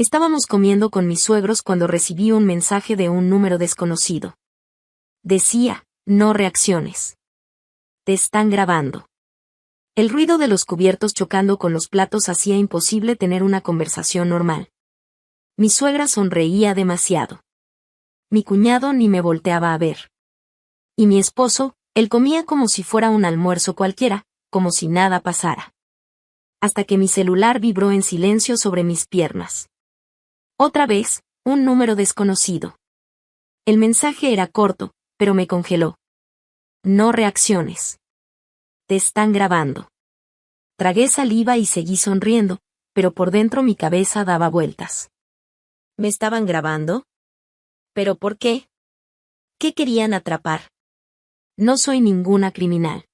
Estábamos comiendo con mis suegros cuando recibí un mensaje de un número desconocido. Decía, no reacciones. Te están grabando. El ruido de los cubiertos chocando con los platos hacía imposible tener una conversación normal. Mi suegra sonreía demasiado. Mi cuñado ni me volteaba a ver. Y mi esposo, él comía como si fuera un almuerzo cualquiera, como si nada pasara. Hasta que mi celular vibró en silencio sobre mis piernas. Otra vez, un número desconocido. El mensaje era corto, pero me congeló. No reacciones. Te están grabando. Tragué saliva y seguí sonriendo, pero por dentro mi cabeza daba vueltas. ¿Me estaban grabando? ¿Pero por qué? ¿Qué querían atrapar? No soy ninguna criminal.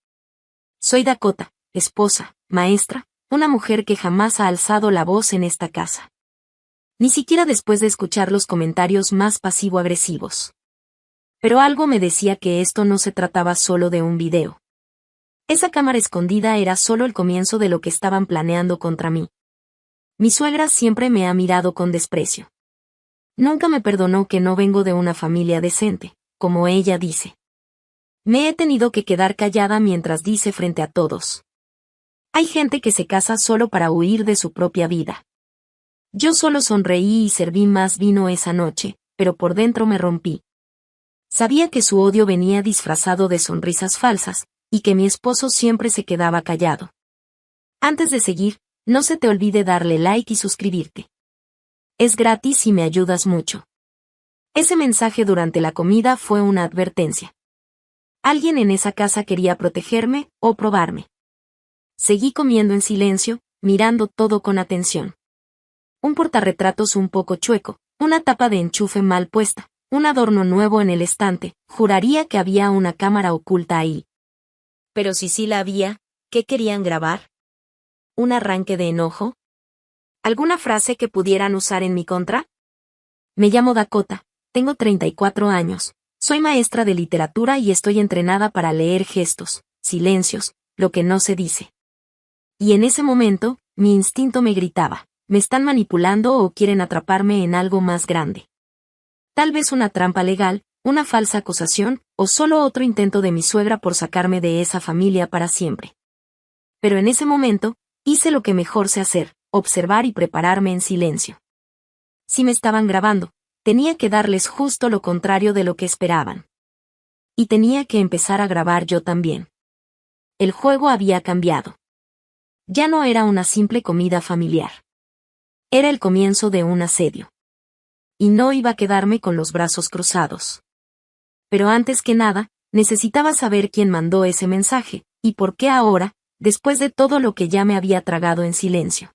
Soy Dakota, esposa, maestra, una mujer que jamás ha alzado la voz en esta casa. Ni siquiera después de escuchar los comentarios más pasivo-agresivos. Pero algo me decía que esto no se trataba solo de un video. Esa cámara escondida era solo el comienzo de lo que estaban planeando contra mí. Mi suegra siempre me ha mirado con desprecio. Nunca me perdonó que no vengo de una familia decente, como ella dice. Me he tenido que quedar callada mientras dice frente a todos. Hay gente que se casa solo para huir de su propia vida. Yo solo sonreí y serví más vino esa noche, pero por dentro me rompí. Sabía que su odio venía disfrazado de sonrisas falsas, y que mi esposo siempre se quedaba callado. Antes de seguir, no se te olvide darle like y suscribirte. Es gratis y me ayudas mucho. Ese mensaje durante la comida fue una advertencia. Alguien en esa casa quería protegerme o probarme. Seguí comiendo en silencio, mirando todo con atención. Un portarretratos un poco chueco, una tapa de enchufe mal puesta, un adorno nuevo en el estante, juraría que había una cámara oculta ahí. Pero si sí la había, ¿qué querían grabar? ¿Un arranque de enojo? ¿Alguna frase que pudieran usar en mi contra? Me llamo Dakota, tengo 34 años, soy maestra de literatura y estoy entrenada para leer gestos, silencios, lo que no se dice. Y en ese momento, mi instinto me gritaba, me están manipulando o quieren atraparme en algo más grande. Tal vez una trampa legal, una falsa acusación, o solo otro intento de mi suegra por sacarme de esa familia para siempre. Pero en ese momento, hice lo que mejor sé hacer, observar y prepararme en silencio. Si me estaban grabando, tenía que darles justo lo contrario de lo que esperaban. Y tenía que empezar a grabar yo también. El juego había cambiado. Ya no era una simple comida familiar. Era el comienzo de un asedio. Y no iba a quedarme con los brazos cruzados. Pero antes que nada, necesitaba saber quién mandó ese mensaje, y por qué ahora, después de todo lo que ya me había tragado en silencio.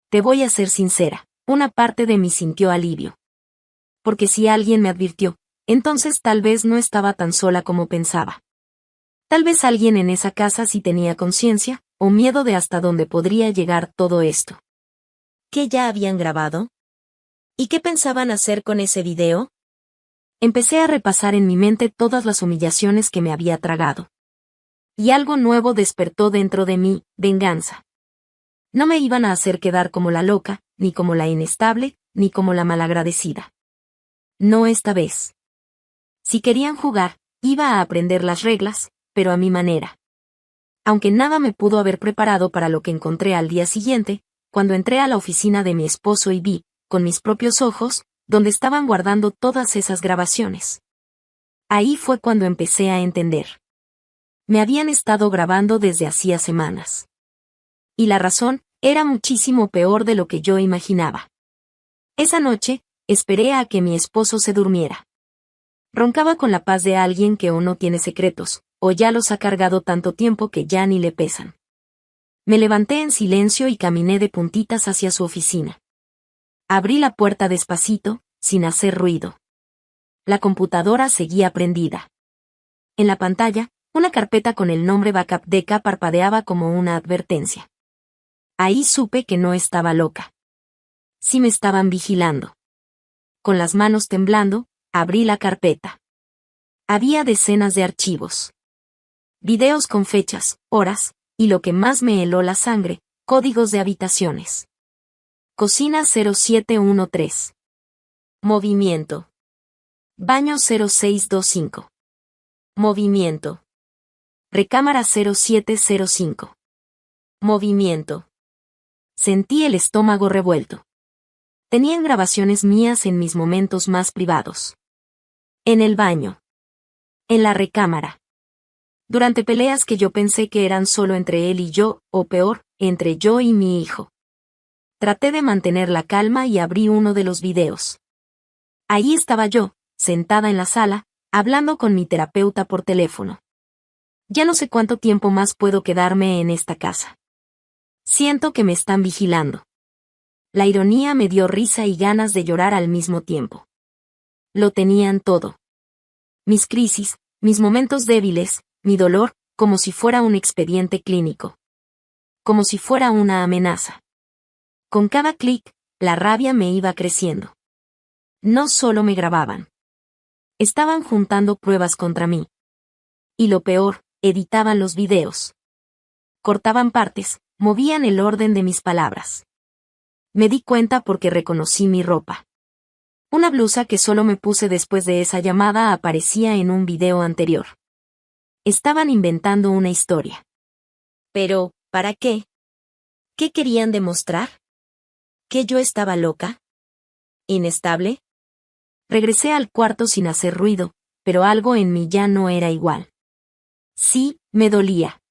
Te voy a ser sincera, una parte de mí sintió alivio. Porque si alguien me advirtió, entonces tal vez no estaba tan sola como pensaba. Tal vez alguien en esa casa sí tenía conciencia, o miedo de hasta dónde podría llegar todo esto. ¿Qué ya habían grabado? ¿Y qué pensaban hacer con ese video? Empecé a repasar en mi mente todas las humillaciones que me había tragado. Y algo nuevo despertó dentro de mí, venganza. No me iban a hacer quedar como la loca, ni como la inestable, ni como la malagradecida. No esta vez. Si querían jugar, iba a aprender las reglas, pero a mi manera. Aunque nada me pudo haber preparado para lo que encontré al día siguiente, cuando entré a la oficina de mi esposo y vi, con mis propios ojos, donde estaban guardando todas esas grabaciones. Ahí fue cuando empecé a entender. Me habían estado grabando desde hacía semanas. Y la razón, era muchísimo peor de lo que yo imaginaba. Esa noche, esperé a que mi esposo se durmiera. Roncaba con la paz de alguien que o no tiene secretos, o ya los ha cargado tanto tiempo que ya ni le pesan. Me levanté en silencio y caminé de puntitas hacia su oficina. Abrí la puerta despacito, sin hacer ruido. La computadora seguía prendida. En la pantalla, una carpeta con el nombre Backup Deca parpadeaba como una advertencia. Ahí supe que no estaba loca. Sí me estaban vigilando. Con las manos temblando, abrí la carpeta. Había decenas de archivos. Videos con fechas, horas, y lo que más me heló la sangre, códigos de habitaciones. Cocina 0713. Movimiento. Baño 0625. Movimiento. Recámara 0705. Movimiento. Sentí el estómago revuelto. Tenían grabaciones mías en mis momentos más privados. En el baño. En la recámara. Durante peleas que yo pensé que eran solo entre él y yo, o peor, entre yo y mi hijo. Traté de mantener la calma y abrí uno de los videos. Ahí estaba yo, sentada en la sala, hablando con mi terapeuta por teléfono. Ya no sé cuánto tiempo más puedo quedarme en esta casa. Siento que me están vigilando. La ironía me dio risa y ganas de llorar al mismo tiempo. Lo tenían todo. Mis crisis, mis momentos débiles, mi dolor, como si fuera un expediente clínico. Como si fuera una amenaza. Con cada clic, la rabia me iba creciendo. No solo me grababan. Estaban juntando pruebas contra mí. Y lo peor, editaban los videos. Cortaban partes, movían el orden de mis palabras. Me di cuenta porque reconocí mi ropa. Una blusa que solo me puse después de esa llamada aparecía en un video anterior. Estaban inventando una historia. Pero, ¿para qué? ¿Qué querían demostrar? ¿Que yo estaba loca? ¿Inestable? Regresé al cuarto sin hacer ruido, pero algo en mí ya no era igual. Sí, me dolía.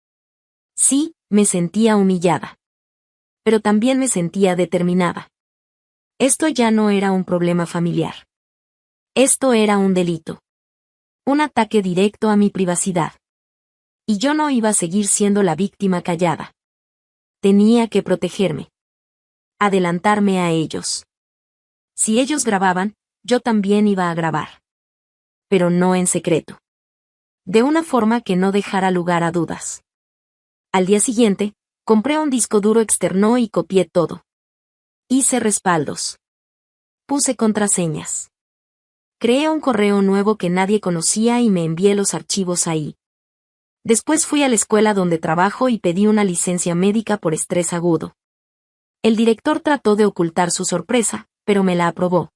Sí, me sentía humillada. Pero también me sentía determinada. Esto ya no era un problema familiar. Esto era un delito. Un ataque directo a mi privacidad. Y yo no iba a seguir siendo la víctima callada. Tenía que protegerme. Adelantarme a ellos. Si ellos grababan, yo también iba a grabar. Pero no en secreto. De una forma que no dejara lugar a dudas. Al día siguiente, compré un disco duro externo y copié todo. Hice respaldos. Puse contraseñas. Creé un correo nuevo que nadie conocía y me envié los archivos ahí. Después fui a la escuela donde trabajo y pedí una licencia médica por estrés agudo. El director trató de ocultar su sorpresa, pero me la aprobó.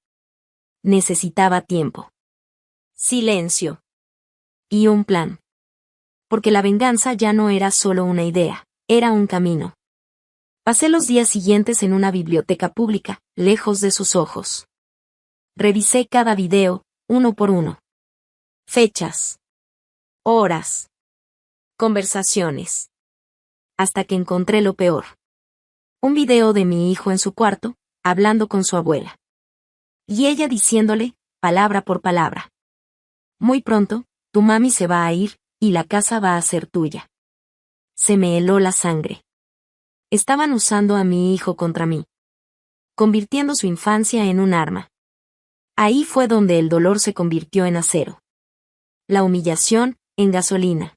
Necesitaba tiempo. Silencio. Y un plan. Porque la venganza ya no era solo una idea, era un camino. Pasé los días siguientes en una biblioteca pública, lejos de sus ojos. Revisé cada video, uno por uno. Fechas. Horas. Conversaciones. Hasta que encontré lo peor. Un video de mi hijo en su cuarto, hablando con su abuela. Y ella diciéndole, palabra por palabra. Muy pronto, tu mami se va a ir, y la casa va a ser tuya. Se me heló la sangre. Estaban usando a mi hijo contra mí. Convirtiendo su infancia en un arma. Ahí fue donde el dolor se convirtió en acero. La humillación, en gasolina.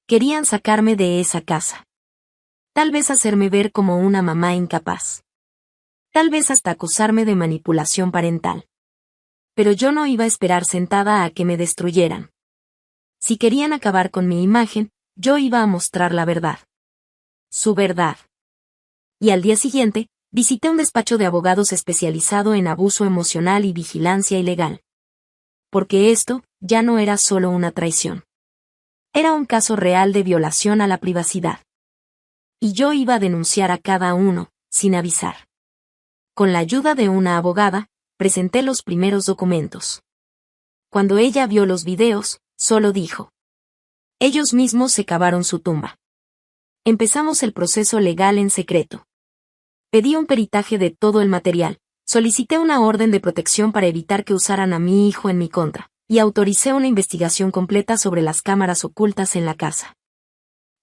Querían sacarme de esa casa. Tal vez hacerme ver como una mamá incapaz. Tal vez hasta acusarme de manipulación parental. Pero yo no iba a esperar sentada a que me destruyeran. Si querían acabar con mi imagen, yo iba a mostrar la verdad. Su verdad. Y al día siguiente, visité un despacho de abogados especializado en abuso emocional y vigilancia ilegal. Porque esto, ya no era solo una traición. Era un caso real de violación a la privacidad. Y yo iba a denunciar a cada uno, sin avisar. Con la ayuda de una abogada, presenté los primeros documentos. Cuando ella vio los videos, solo dijo. Ellos mismos se cavaron su tumba. Empezamos el proceso legal en secreto. Pedí un peritaje de todo el material, solicité una orden de protección para evitar que usaran a mi hijo en mi contra, y autoricé una investigación completa sobre las cámaras ocultas en la casa.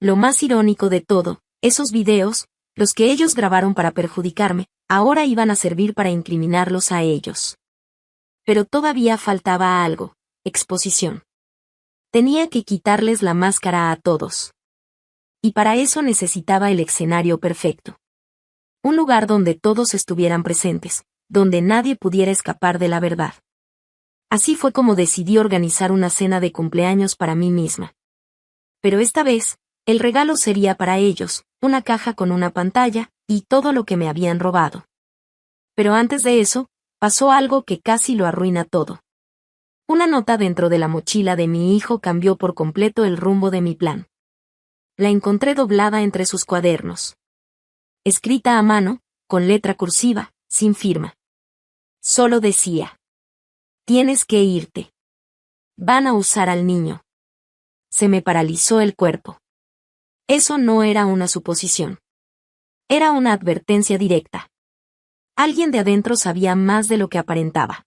Lo más irónico de todo, esos videos, los que ellos grabaron para perjudicarme, ahora iban a servir para incriminarlos a ellos. Pero todavía faltaba algo, exposición. Tenía que quitarles la máscara a todos. Y para eso necesitaba el escenario perfecto. Un lugar donde todos estuvieran presentes, donde nadie pudiera escapar de la verdad. Así fue como decidí organizar una cena de cumpleaños para mí misma. Pero esta vez, el regalo sería para ellos, una caja con una pantalla, y todo lo que me habían robado. Pero antes de eso, pasó algo que casi lo arruina todo. Una nota dentro de la mochila de mi hijo cambió por completo el rumbo de mi plan. La encontré doblada entre sus cuadernos. Escrita a mano, con letra cursiva, sin firma. Solo decía: tienes que irte. Van a usar al niño. Se me paralizó el cuerpo. Eso no era una suposición. Era una advertencia directa. Alguien de adentro sabía más de lo que aparentaba.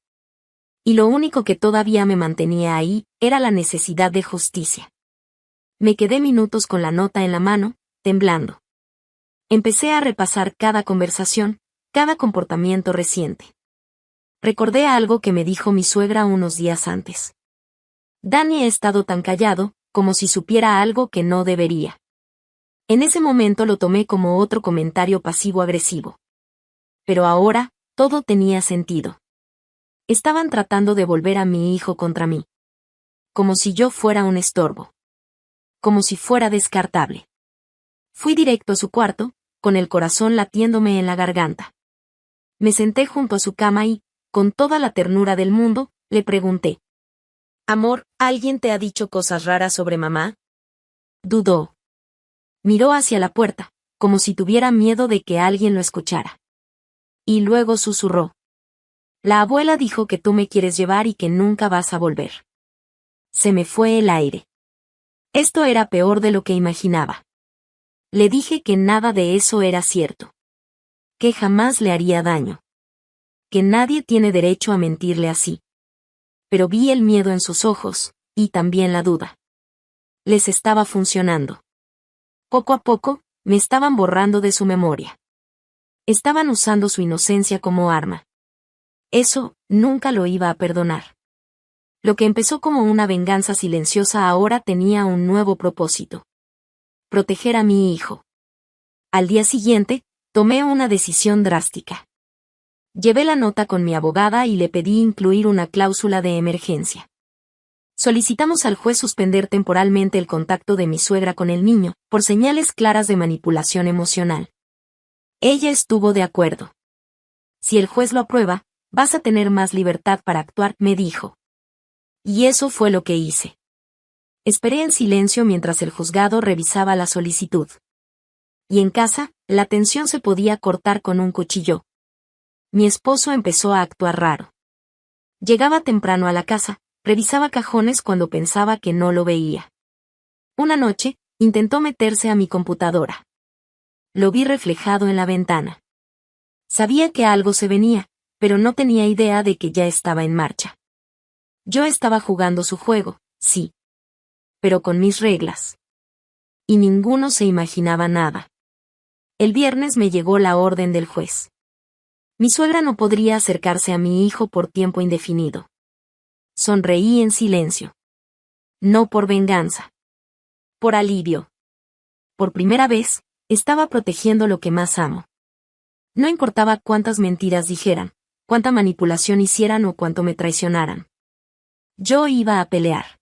Y lo único que todavía me mantenía ahí era la necesidad de justicia. Me quedé minutos con la nota en la mano, temblando. Empecé a repasar cada conversación, cada comportamiento reciente. Recordé algo que me dijo mi suegra unos días antes. Danny ha estado tan callado, como si supiera algo que no debería. En ese momento lo tomé como otro comentario pasivo-agresivo. Pero ahora, todo tenía sentido. Estaban tratando de volver a mi hijo contra mí. Como si yo fuera un estorbo. Como si fuera descartable. Fui directo a su cuarto, con el corazón latiéndome en la garganta. Me senté junto a su cama y, con toda la ternura del mundo, le pregunté: «Amor, ¿alguien te ha dicho cosas raras sobre mamá?» Dudó. Miró hacia la puerta, como si tuviera miedo de que alguien lo escuchara. Y luego susurró: «La abuela dijo que tú me quieres llevar y que nunca vas a volver». Se me fue el aire. Esto era peor de lo que imaginaba. Le dije que nada de eso era cierto. Que jamás le haría daño. Que nadie tiene derecho a mentirle así. Pero vi el miedo en sus ojos, y también la duda. Les estaba funcionando. Poco a poco, me estaban borrando de su memoria. Estaban usando su inocencia como arma. Eso, nunca lo iba a perdonar. Lo que empezó como una venganza silenciosa ahora tenía un nuevo propósito. Proteger a mi hijo. Al día siguiente, tomé una decisión drástica. Llevé la nota con mi abogada y le pedí incluir una cláusula de emergencia. Solicitamos al juez suspender temporalmente el contacto de mi suegra con el niño, por señales claras de manipulación emocional. Ella estuvo de acuerdo. Si el juez lo aprueba, vas a tener más libertad para actuar, me dijo. Y eso fue lo que hice. Esperé en silencio mientras el juzgado revisaba la solicitud. Y en casa, la tensión se podía cortar con un cuchillo. Mi esposo empezó a actuar raro. Llegaba temprano a la casa, revisaba cajones cuando pensaba que no lo veía. Una noche, intentó meterse a mi computadora. Lo vi reflejado en la ventana. Sabía que algo se venía, pero no tenía idea de que ya estaba en marcha. Yo estaba jugando su juego, sí. Pero con mis reglas. Y ninguno se imaginaba nada. El viernes me llegó la orden del juez. Mi suegra no podría acercarse a mi hijo por tiempo indefinido. Sonreí en silencio. No por venganza. Por alivio. Por primera vez, estaba protegiendo lo que más amo. No importaba cuántas mentiras dijeran, cuánta manipulación hicieran o cuánto me traicionaran. Yo iba a pelear.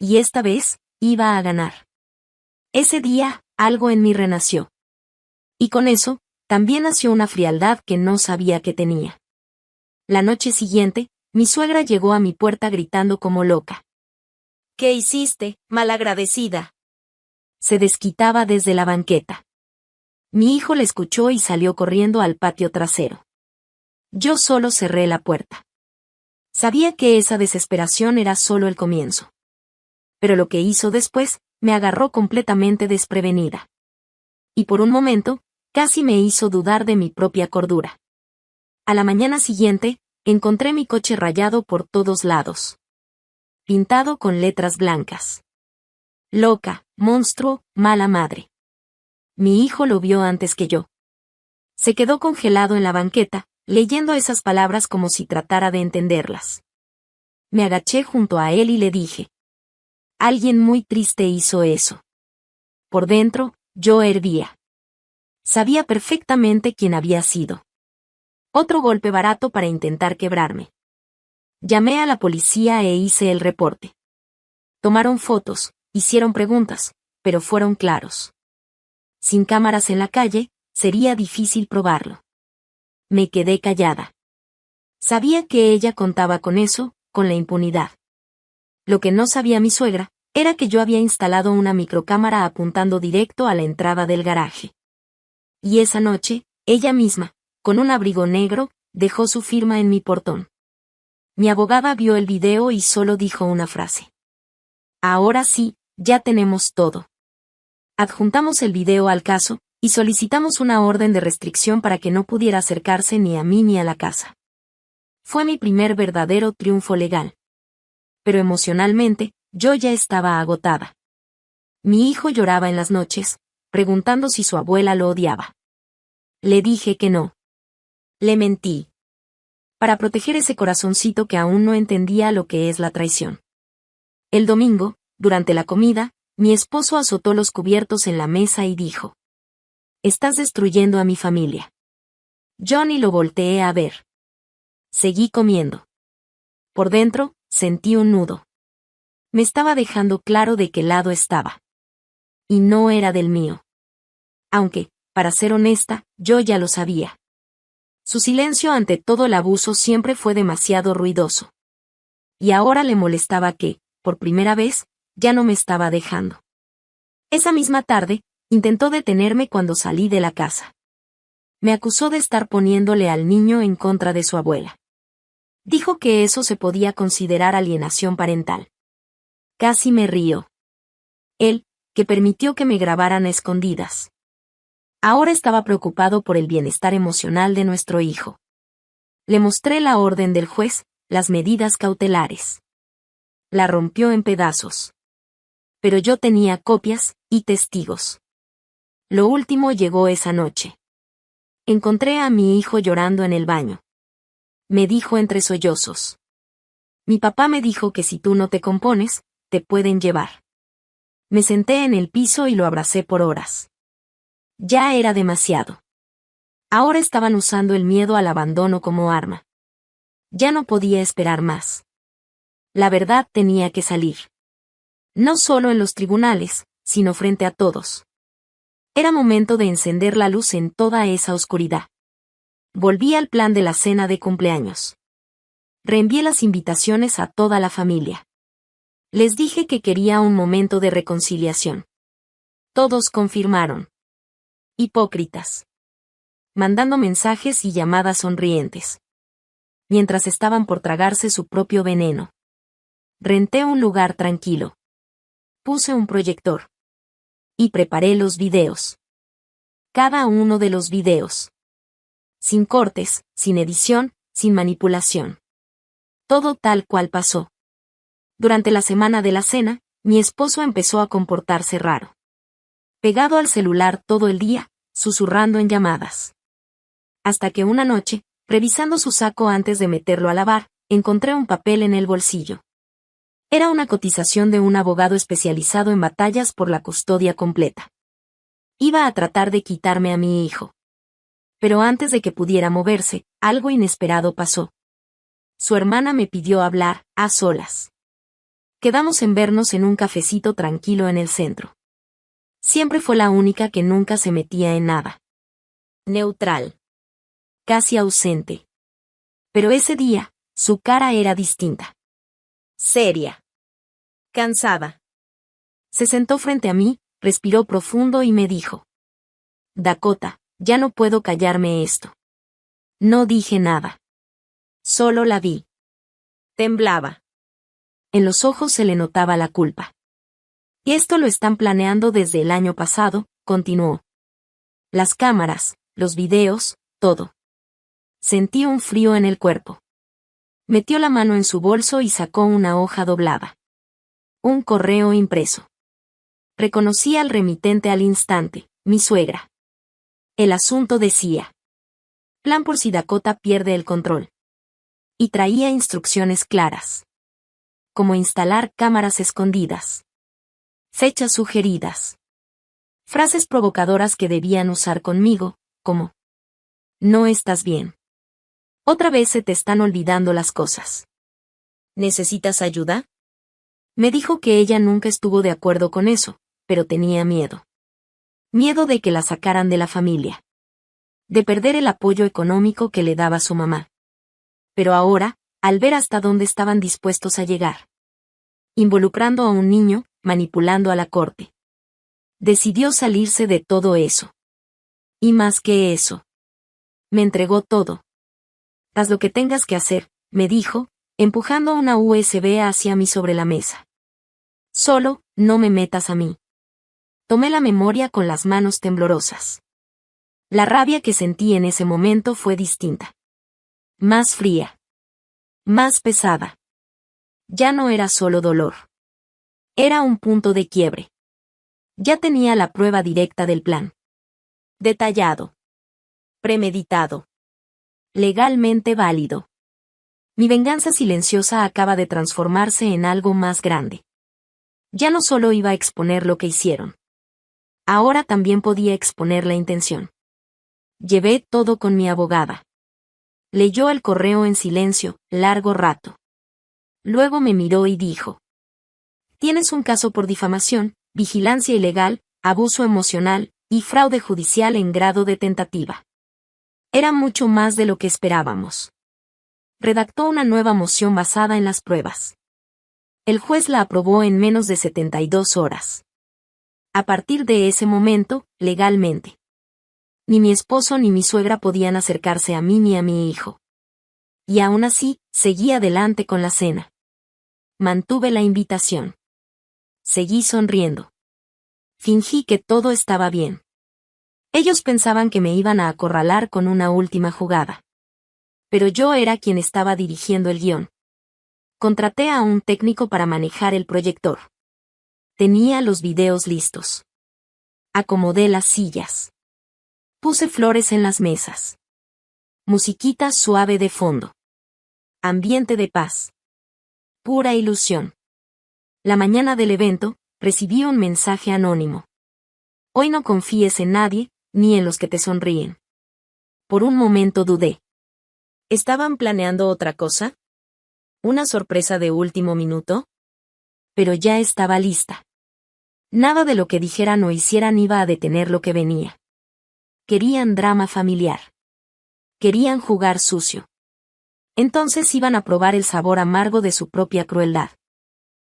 Y esta vez, iba a ganar. Ese día, algo en mí renació. Y con eso, también nació una frialdad que no sabía que tenía. La noche siguiente, mi suegra llegó a mi puerta gritando como loca. «¿Qué hiciste, malagradecida?». Se desquitaba desde la banqueta. Mi hijo le escuchó y salió corriendo al patio trasero. Yo solo cerré la puerta. Sabía que esa desesperación era solo el comienzo. Pero lo que hizo después, me agarró completamente desprevenida. Y por un momento, casi me hizo dudar de mi propia cordura. A la mañana siguiente, encontré mi coche rayado por todos lados. Pintado con letras blancas. Loca, monstruo, mala madre. Mi hijo lo vio antes que yo. Se quedó congelado en la banqueta, leyendo esas palabras como si tratara de entenderlas. Me agaché junto a él y le dije: «Alguien muy triste hizo eso». Por dentro, yo hervía. Sabía perfectamente quién había sido. Otro golpe barato para intentar quebrarme. Llamé a la policía e hice el reporte. Tomaron fotos, hicieron preguntas, pero fueron claros. Sin cámaras en la calle, sería difícil probarlo. Me quedé callada. Sabía que ella contaba con eso, con la impunidad. Lo que no sabía mi suegra, era que yo había instalado una microcámara apuntando directo a la entrada del garaje. Y esa noche, ella misma, con un abrigo negro, dejó su firma en mi portón. Mi abogada vio el video y solo dijo una frase. Ahora sí, ya tenemos todo. Adjuntamos el video al caso, y solicitamos una orden de restricción para que no pudiera acercarse ni a mí ni a la casa. Fue mi primer verdadero triunfo legal. Pero emocionalmente, yo ya estaba agotada. Mi hijo lloraba en las noches, preguntando si su abuela lo odiaba. Le dije que no. Le mentí. Para proteger ese corazoncito que aún no entendía lo que es la traición. El domingo, durante la comida, mi esposo azotó los cubiertos en la mesa y dijo: «Estás destruyendo a mi familia». Yo ni lo volteé a ver. Seguí comiendo. Por dentro, sentí un nudo. Me estaba dejando claro de qué lado estaba. Y no era del mío. Aunque, para ser honesta, yo ya lo sabía. Su silencio ante todo el abuso siempre fue demasiado ruidoso. Y ahora le molestaba que, por primera vez, ya no me estaba dejando. Esa misma tarde, intentó detenerme cuando salí de la casa. Me acusó de estar poniéndole al niño en contra de su abuela. Dijo que eso se podía considerar alienación parental. Casi me río. Él, que permitió que me grabaran a escondidas. Ahora estaba preocupado por el bienestar emocional de nuestro hijo. Le mostré la orden del juez, las medidas cautelares. La rompió en pedazos. Pero yo tenía copias y testigos. Lo último llegó esa noche. Encontré a mi hijo llorando en el baño. Me dijo entre sollozos: «Mi papá me dijo que si tú no te compones, te pueden llevar». Me senté en el piso y lo abracé por horas. Ya era demasiado. Ahora estaban usando el miedo al abandono como arma. Ya no podía esperar más. La verdad tenía que salir. No solo en los tribunales, sino frente a todos. Era momento de encender la luz en toda esa oscuridad. Volví al plan de la cena de cumpleaños. Reenvié las invitaciones a toda la familia. Les dije que quería un momento de reconciliación. Todos confirmaron. Hipócritas. Mandando mensajes y llamadas sonrientes. Mientras estaban por tragarse su propio veneno. Renté un lugar tranquilo. Puse un proyector. Y preparé los videos. Cada uno de los videos. Sin cortes, sin edición, sin manipulación. Todo tal cual pasó. Durante la semana de la cena, mi esposo empezó a comportarse raro. Pegado al celular todo el día, susurrando en llamadas. Hasta que una noche, revisando su saco antes de meterlo a lavar, encontré un papel en el bolsillo. Era una cotización de un abogado especializado en batallas por la custodia completa. Iba a tratar de quitarme a mi hijo. Pero antes de que pudiera moverse, algo inesperado pasó. Su hermana me pidió hablar, a solas. Quedamos en vernos en un cafecito tranquilo en el centro. Siempre fue la única que nunca se metía en nada. Neutral. Casi ausente. Pero ese día, su cara era distinta. Seria. Cansada. Se sentó frente a mí, respiró profundo y me dijo: «Dakota, ya no puedo callarme esto». No dije nada. Solo la vi. Temblaba. En los ojos se le notaba la culpa. «Y esto lo están planeando desde el año pasado», continuó. «Las cámaras, los videos, todo». Sentí un frío en el cuerpo. Metió la mano en su bolso y sacó una hoja doblada. Un correo impreso. Reconocí al remitente al instante, mi suegra. El asunto decía: «Plan por si Dakota pierde el control». Y traía instrucciones claras. Como instalar cámaras escondidas. Fechas sugeridas. Frases provocadoras que debían usar conmigo, como: «No estás bien. Otra vez se te están olvidando las cosas. ¿Necesitas ayuda?». Me dijo que ella nunca estuvo de acuerdo con eso, pero tenía miedo. Miedo de que la sacaran de la familia. de perder el apoyo económico que le daba su mamá. Pero ahora, al ver hasta dónde estaban dispuestos a llegar, involucrando a un niño, manipulando a la corte, decidió salirse de todo eso. Y más que eso, me entregó todo. Haz lo que tengas que hacer, me dijo, empujando una USB hacia mí sobre la mesa. Solo, no me metas a mí. Tomé la memoria con las manos temblorosas. La rabia que sentí en ese momento fue distinta. Más fría. Más pesada. Ya no era solo dolor. Era un punto de quiebre. Ya tenía la prueba directa del plan. Detallado. Premeditado. Legalmente válido. Mi venganza silenciosa acaba de transformarse en algo más grande. Ya no solo iba a exponer lo que hicieron. Ahora también podía exponer la intención. Llevé todo con mi abogada. Leyó el correo en silencio, largo rato. Luego me miró y dijo: tienes un caso por difamación, vigilancia ilegal, abuso emocional y fraude judicial en grado de tentativa. Era mucho más de lo que esperábamos. Redactó una nueva moción basada en las pruebas. El juez la aprobó en menos de 72 horas. A partir de ese momento, legalmente, ni mi esposo ni mi suegra podían acercarse a mí ni a mi hijo. Y aún así, seguí adelante con la cena. Mantuve la invitación. Seguí sonriendo. Fingí que todo estaba bien. Ellos pensaban que me iban a acorralar con una última jugada. Pero yo era quien estaba dirigiendo el guión. Contraté a un técnico para manejar el proyector. Tenía los videos listos. Acomodé las sillas. Puse flores en las mesas. Musiquita suave de fondo. Ambiente de paz. Pura ilusión. La mañana del evento, recibí un mensaje anónimo. Hoy no confíes en nadie, ni en los que te sonríen. Por un momento dudé. ¿Estaban planeando otra cosa? ¿Una sorpresa de último minuto? Pero ya estaba lista. Nada de lo que dijeran o hicieran iba a detener lo que venía. Querían drama familiar. Querían jugar sucio. Entonces iban a probar el sabor amargo de su propia crueldad.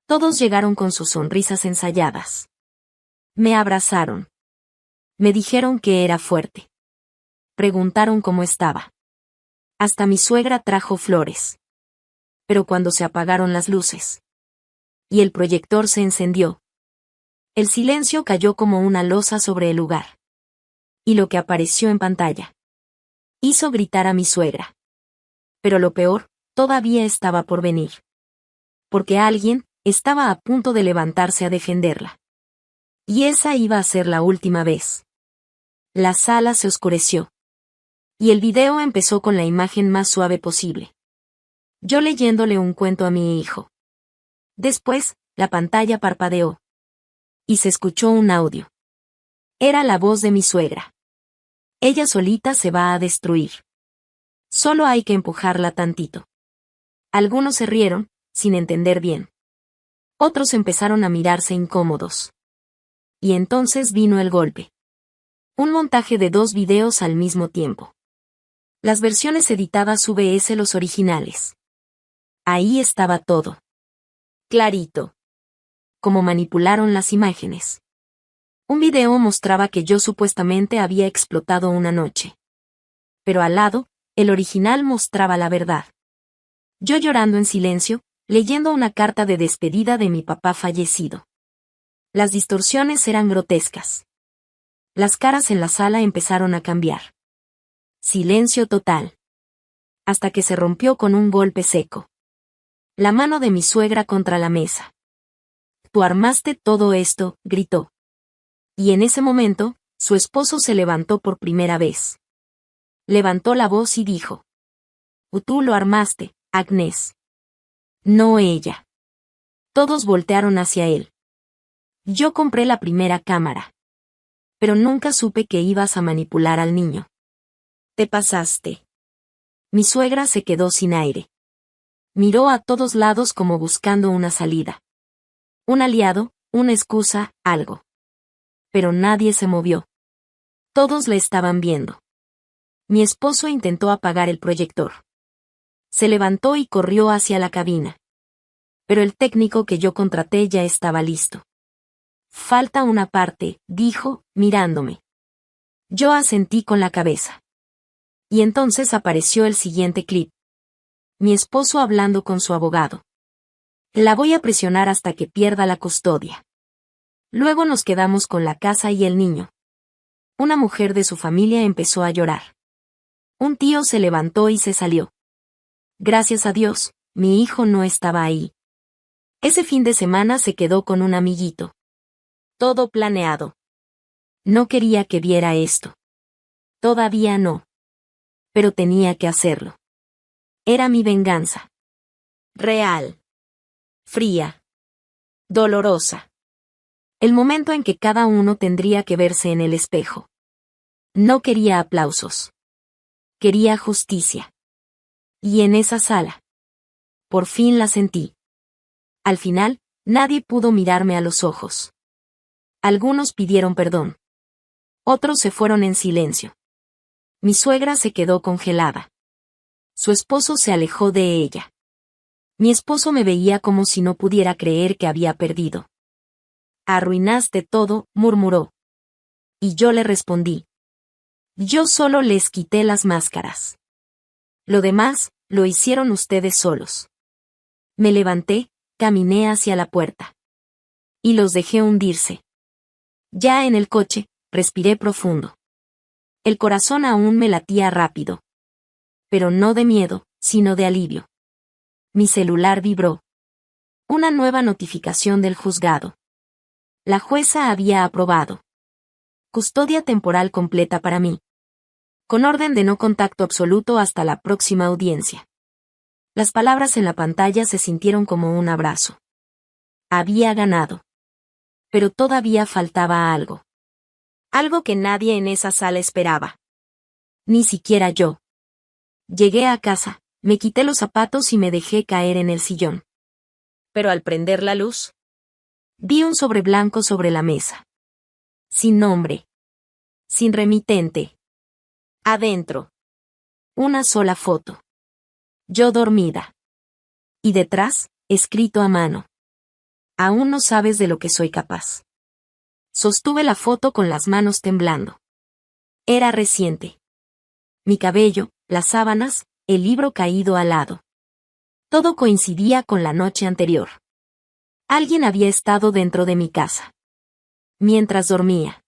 Todos llegaron con sus sonrisas ensayadas. Me abrazaron. Me dijeron que era fuerte. Preguntaron cómo estaba. Hasta mi suegra trajo flores. Pero cuando se apagaron las luces y el proyector se encendió, el silencio cayó como una losa sobre el lugar. Y lo que apareció en pantalla hizo gritar a mi suegra. Pero lo peor, todavía estaba por venir. Porque alguien estaba a punto de levantarse a defenderla. Y esa iba a ser la última vez. La sala se oscureció. Y el video empezó con la imagen más suave posible. Yo leyéndole un cuento a mi hijo. Después, la pantalla parpadeó. Y se escuchó un audio. Era la voz de mi suegra. Ella solita se va a destruir. Solo hay que empujarla tantito. Algunos se rieron, sin entender bien. Otros empezaron a mirarse incómodos. Y entonces vino el golpe. Un montaje de 2 videos al mismo tiempo. Las versiones editadas VS los originales. Ahí estaba todo. Clarito. Cómo manipularon las imágenes. Un video mostraba que yo supuestamente había explotado una noche. Pero al lado, el original mostraba la verdad. Yo llorando en silencio, leyendo una carta de despedida de mi papá fallecido. Las distorsiones eran grotescas. Las caras en la sala empezaron a cambiar. Silencio total. Hasta que se rompió con un golpe seco. La mano de mi suegra contra la mesa. «Tú armaste todo esto», gritó. Y en ese momento, su esposo se levantó por primera vez. Levantó la voz y dijo: «Tú lo armaste, Agnes». No ella. Todos voltearon hacia él. Yo compré la primera cámara. Pero nunca supe que ibas a manipular al niño. Te pasaste. Mi suegra se quedó sin aire. Miró a todos lados como buscando una salida. Un aliado, una excusa, algo. Pero nadie se movió. Todos le estaban viendo. Mi esposo intentó apagar el proyector. Se levantó y corrió hacia la cabina. Pero el técnico que yo contraté ya estaba listo. Falta una parte, dijo, mirándome. Yo asentí con la cabeza. Y entonces apareció el siguiente clip. Mi esposo hablando con su abogado. La voy a presionar hasta que pierda la custodia. Luego nos quedamos con la casa y el niño. Una mujer de su familia empezó a llorar. Un tío se levantó y se salió. Gracias a Dios, mi hijo no estaba ahí. Ese fin de semana se quedó con un amiguito. Todo planeado. No quería que viera esto. Todavía no. Pero tenía que hacerlo. Era mi venganza. Real. Fría. Dolorosa. El momento en que cada uno tendría que verse en el espejo. No quería aplausos. Quería justicia. Y en esa sala. Por fin la sentí. Al final, nadie pudo mirarme a los ojos. Algunos pidieron perdón. Otros se fueron en silencio. Mi suegra se quedó congelada. Su esposo se alejó de ella. Mi esposo me veía como si no pudiera creer que había perdido. Arruinaste todo, murmuró. Y yo le respondí. Yo solo les quité las máscaras. Lo demás, lo hicieron ustedes solos. Me levanté, caminé hacia la puerta. Y los dejé hundirse. Ya en el coche, respiré profundo. El corazón aún me latía rápido. Pero no de miedo, sino de alivio. Mi celular vibró. Una nueva notificación del juzgado. La jueza había aprobado. Custodia temporal completa para mí. Con orden de no contacto absoluto hasta la próxima audiencia. Las palabras en la pantalla se sintieron como un abrazo. Había ganado. Pero todavía faltaba algo. Algo que nadie en esa sala esperaba. Ni siquiera yo. Llegué a casa, me quité los zapatos y me dejé caer en el sillón. Pero al prender la luz, vi un sobre blanco sobre la mesa. Sin nombre. Sin remitente. Adentro. Una sola foto. Yo dormida. Y detrás, escrito a mano. Aún no sabes de lo que soy capaz. Sostuve la foto con las manos temblando. Era reciente. Mi cabello, las sábanas, el libro caído al lado. Todo coincidía con la noche anterior. Alguien había estado dentro de mi casa. Mientras dormía.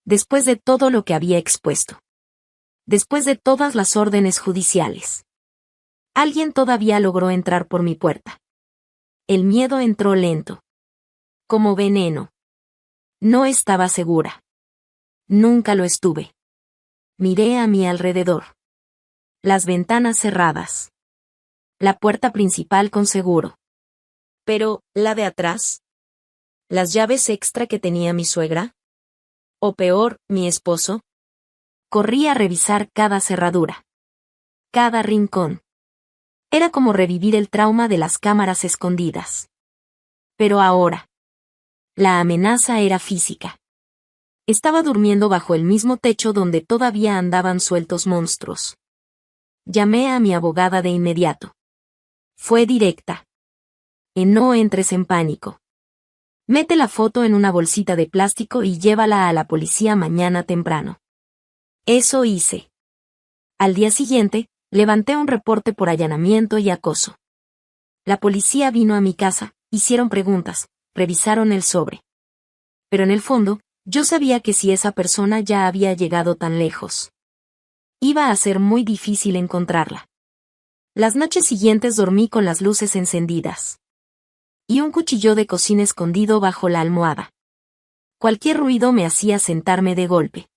Después de todo lo que había expuesto. Después de todas las órdenes judiciales. Alguien todavía logró entrar por mi puerta. El miedo entró lento. Como veneno. No estaba segura. Nunca lo estuve. Miré a mi alrededor. Las ventanas cerradas. La puerta principal con seguro. Pero, ¿la de atrás? ¿Las llaves extra que tenía mi suegra? O peor, mi esposo. Corrí a revisar cada cerradura. Cada rincón. Era como revivir el trauma de las cámaras escondidas. Pero ahora. La amenaza era física. Estaba durmiendo bajo el mismo techo donde todavía andaban sueltos monstruos. Llamé a mi abogada de inmediato. Fue directa. No entres en pánico. Mete la foto en una bolsita de plástico y llévala a la policía mañana temprano. Eso hice. Al día siguiente, levanté un reporte por allanamiento y acoso. La policía vino a mi casa, hicieron preguntas, revisaron el sobre. Pero en el fondo, yo sabía que si esa persona ya había llegado tan lejos, iba a ser muy difícil encontrarla. Las noches siguientes dormí con las luces encendidas. Y un cuchillo de cocina escondido bajo la almohada. Cualquier ruido me hacía sentarme de golpe.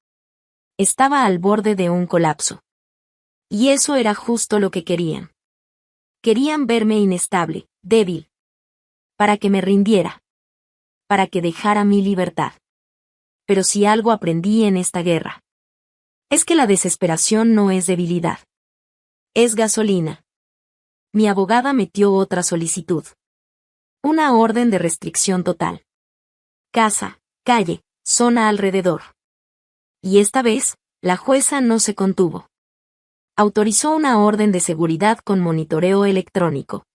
Estaba al borde de un colapso. Y eso era justo lo que querían. Querían verme inestable, débil. Para que me rindiera. Para que dejara mi libertad. Pero si algo aprendí en esta guerra, es que la desesperación no es debilidad. Es gasolina. Mi abogada metió otra solicitud. Una orden de restricción total. Casa, calle, zona alrededor. Y esta vez, la jueza no se contuvo. Autorizó una orden de seguridad con monitoreo electrónico.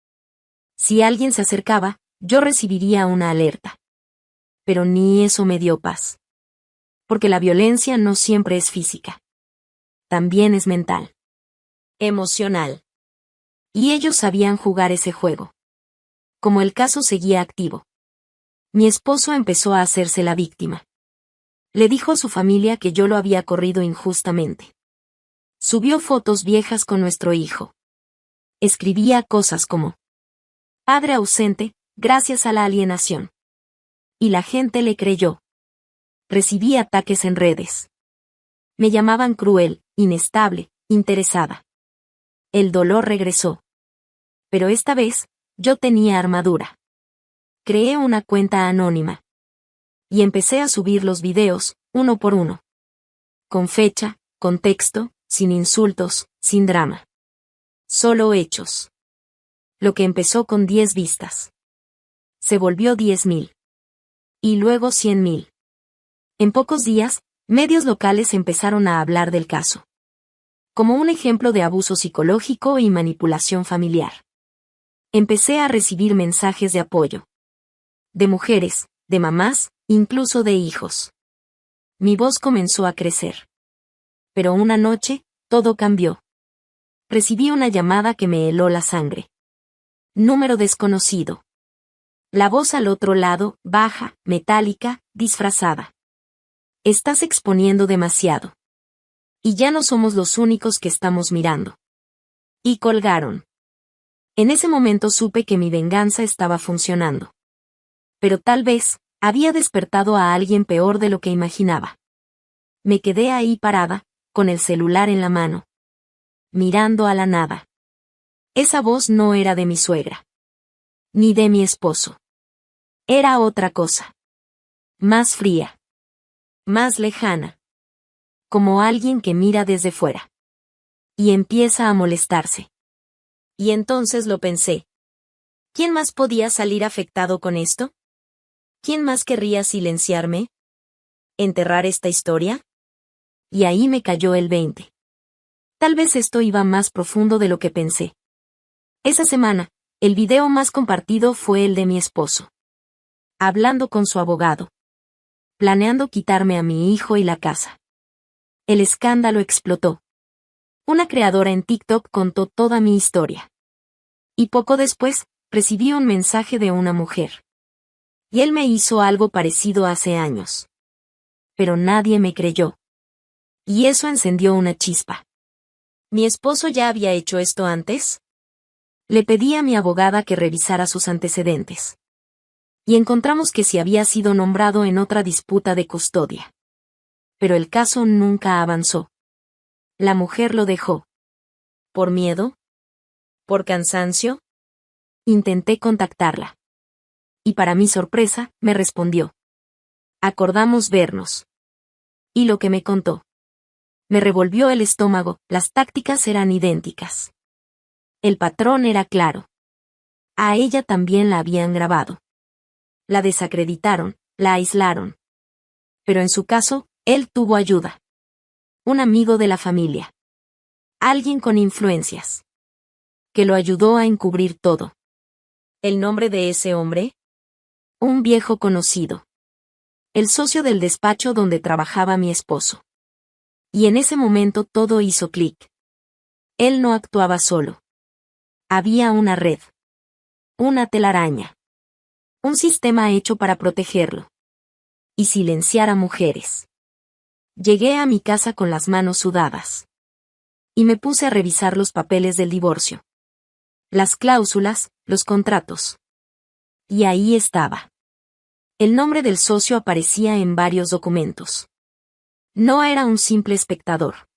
Si alguien se acercaba, yo recibiría una alerta. Pero ni eso me dio paz. Porque la violencia no siempre es física. También es mental. Emocional. Y ellos sabían jugar ese juego. Como el caso seguía activo, mi esposo empezó a hacerse la víctima. Le dijo a su familia que yo lo había corrido injustamente. Subió fotos viejas con nuestro hijo. Escribía cosas como: padre ausente, gracias a la alienación. Y la gente le creyó. Recibí ataques en redes. Me llamaban cruel, inestable, interesada. El dolor regresó. Pero esta vez, yo tenía armadura. Creé una cuenta anónima. Y empecé a subir los videos, uno por uno. Con fecha, contexto, sin insultos, sin drama. Solo hechos. Lo que empezó con 10 vistas. Se volvió 10.000. Y luego 100.000. En pocos días, medios locales empezaron a hablar del caso. Como un ejemplo de abuso psicológico y manipulación familiar. Empecé a recibir mensajes de apoyo. De mujeres, de mamás, incluso de hijos. Mi voz comenzó a crecer. Pero una noche, todo cambió. Recibí una llamada que me heló la sangre. Número desconocido. La voz al otro lado, baja, metálica, disfrazada. Estás exponiendo demasiado. Y ya no somos los únicos que estamos mirando. Y colgaron. En ese momento supe que mi venganza estaba funcionando. Pero tal vez, había despertado a alguien peor de lo que imaginaba. Me quedé ahí parada, con el celular en la mano. Mirando a la nada. Esa voz no era de mi suegra. Ni de mi esposo. Era otra cosa. Más fría. Más lejana. Como alguien que mira desde fuera. Y empieza a molestarse. Y entonces lo pensé. ¿Quién más podía salir afectado con esto? ¿Quién más querría silenciarme? ¿Enterrar esta historia? Y ahí me cayó el 20. Tal vez esto iba más profundo de lo que pensé. Esa semana, el video más compartido fue el de mi esposo. Hablando con su abogado. Planeando quitarme a mi hijo y la casa. El escándalo explotó. Una creadora en TikTok contó toda mi historia. Y poco después, recibí un mensaje de una mujer. Y él me hizo algo parecido hace años. Pero nadie me creyó. Y eso encendió una chispa. ¿Mi esposo ya había hecho esto antes? Le pedí a mi abogada que revisara sus antecedentes. Y encontramos que sí había sido nombrado en otra disputa de custodia. Pero el caso nunca avanzó. La mujer lo dejó. ¿Por miedo? ¿Por cansancio? Intenté contactarla. Y para mi sorpresa, me respondió. Acordamos vernos. Y lo que me contó. Me revolvió el estómago, las tácticas eran idénticas. El patrón era claro. A ella también la habían grabado. La desacreditaron, la aislaron. Pero en su caso, él tuvo ayuda. Un amigo de la familia. Alguien con influencias. Que lo ayudó a encubrir todo. ¿El nombre de ese hombre? Un viejo conocido. El socio del despacho donde trabajaba mi esposo. Y en ese momento todo hizo clic. Él no actuaba solo. Había una red. Una telaraña. Un sistema hecho para protegerlo. Y silenciar a mujeres. Llegué a mi casa con las manos sudadas. Y me puse a revisar los papeles del divorcio. Las cláusulas, los contratos. Y ahí estaba. El nombre del socio aparecía en varios documentos. No era un simple espectador.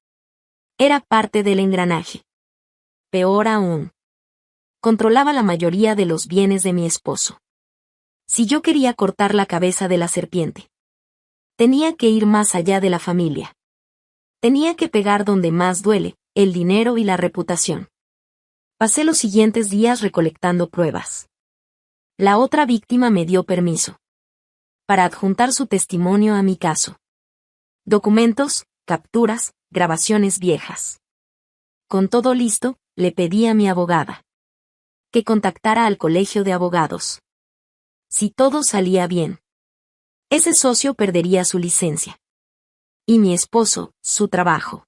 Era parte del engranaje. Peor aún. Controlaba la mayoría de los bienes de mi esposo. Si yo quería cortar la cabeza de la serpiente, tenía que ir más allá de la familia. Tenía que pegar donde más duele, el dinero y la reputación. Pasé los siguientes días recolectando pruebas. La otra víctima me dio permiso. Para adjuntar su testimonio a mi caso. Documentos, capturas, grabaciones viejas. Con todo listo, le pedí a mi abogada que contactara al colegio de abogados. Si todo salía bien, ese socio perdería su licencia. Y mi esposo, su trabajo.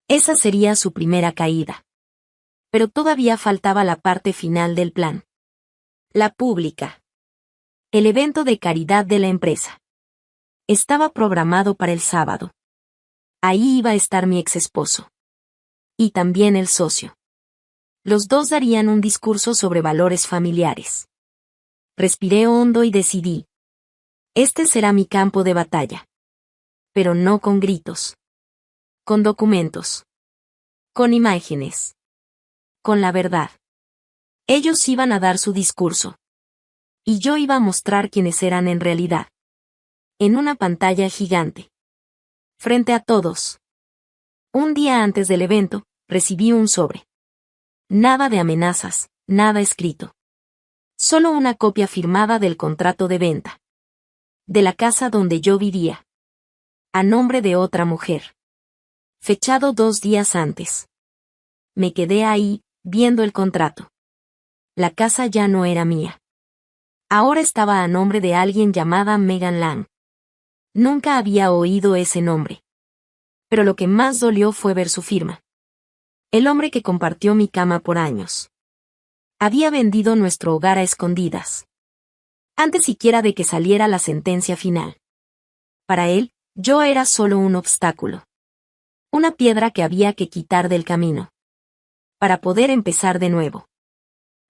Esa sería su primera caída. Pero todavía faltaba la parte final del plan. La pública. El evento de caridad de la empresa. Estaba programado para el sábado. Ahí iba a estar mi exesposo. Y también el socio. Los dos darían un discurso sobre valores familiares. Respiré hondo y decidí. Este será mi campo de batalla. Pero no con gritos. Con documentos. Con imágenes. Con la verdad. Ellos iban a dar su discurso. Y yo iba a mostrar quiénes eran en realidad. En una pantalla gigante. Frente a todos. Un día antes del evento, recibí un sobre. Nada de amenazas, nada escrito. Solo una copia firmada del contrato de venta. De la casa donde yo vivía. A nombre de otra mujer. Fechado 2 días antes. Me quedé ahí, viendo el contrato. La casa ya no era mía. Ahora estaba a nombre de alguien llamada Megan Lang. Nunca había oído ese nombre. Pero lo que más dolió fue ver su firma. El hombre que compartió mi cama por años. Había vendido nuestro hogar a escondidas. Antes siquiera de que saliera la sentencia final. Para él, yo era solo un obstáculo. Una piedra que había que quitar del camino. Para poder empezar de nuevo.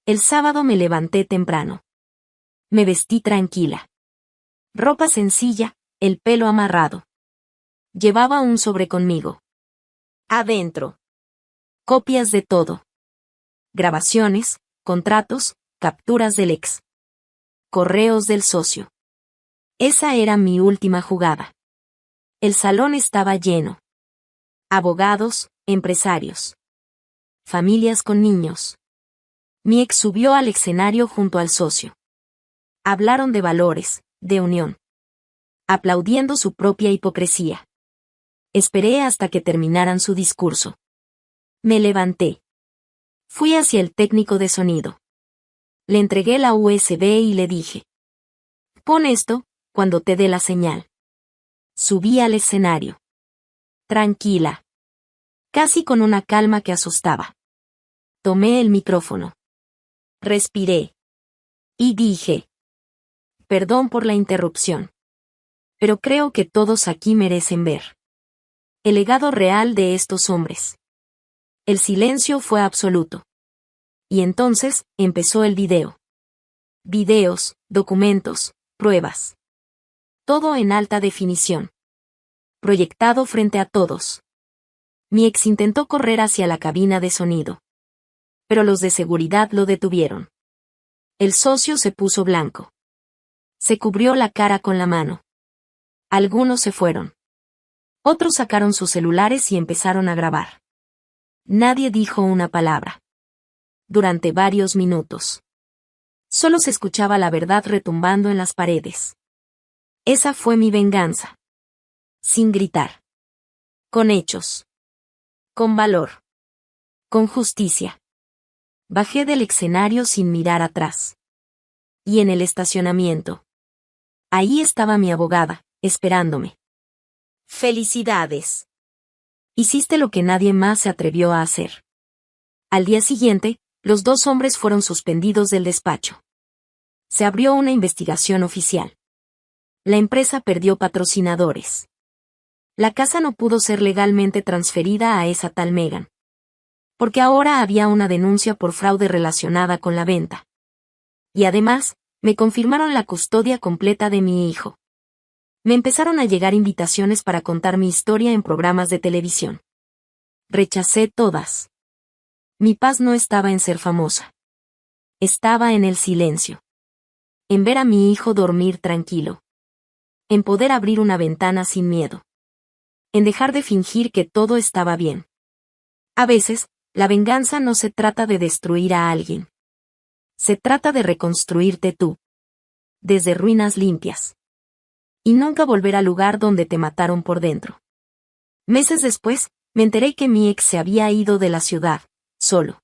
El sábado me levanté temprano. Me vestí tranquila. Ropa sencilla, el pelo amarrado. Llevaba un sobre conmigo. Adentro. Copias de todo. Grabaciones, contratos, capturas del ex. Correos del socio. Esa era mi última jugada. El salón estaba lleno. Abogados, empresarios. Familias con niños. Mi ex subió al escenario junto al socio. Hablaron de valores, de unión. Aplaudiendo su propia hipocresía. Esperé hasta que terminaran su discurso. Me levanté. Fui hacia el técnico de sonido. Le entregué la USB y le dije. Pon esto, cuando te dé la señal. Subí al escenario. Tranquila. Casi con una calma que asustaba. Tomé el micrófono. Respiré. Y dije. Perdón por la interrupción. Pero creo que todos aquí merecen ver el legado real de estos hombres. El silencio fue absoluto. Y entonces, empezó el video. Videos, documentos, pruebas. Todo en alta definición. Proyectado frente a todos. Mi ex intentó correr hacia la cabina de sonido. Pero los de seguridad lo detuvieron. El socio se puso blanco. Se cubrió la cara con la mano. Algunos se fueron. Otros sacaron sus celulares y empezaron a grabar. Nadie dijo una palabra. Durante varios minutos. Solo se escuchaba la verdad retumbando en las paredes. Esa fue mi venganza. Sin gritar. Con hechos. Con valor. Con justicia. Bajé del escenario sin mirar atrás. Y en el estacionamiento. Ahí estaba mi abogada, esperándome. ¡Felicidades! Hiciste lo que nadie más se atrevió a hacer. Al día siguiente, los 2 hombres fueron suspendidos del despacho. Se abrió una investigación oficial. La empresa perdió patrocinadores. La casa no pudo ser legalmente transferida a esa tal Megan. Porque ahora había una denuncia por fraude relacionada con la venta. Y además, me confirmaron la custodia completa de mi hijo. Me empezaron a llegar invitaciones para contar mi historia en programas de televisión. Rechacé todas. Mi paz no estaba en ser famosa. Estaba en el silencio. En ver a mi hijo dormir tranquilo. En poder abrir una ventana sin miedo. En dejar de fingir que todo estaba bien. A veces, la venganza no se trata de destruir a alguien. Se trata de reconstruirte tú. Desde ruinas limpias. Y nunca volver al lugar donde te mataron por dentro. Meses después, Me enteré que mi ex se había ido de la ciudad, solo.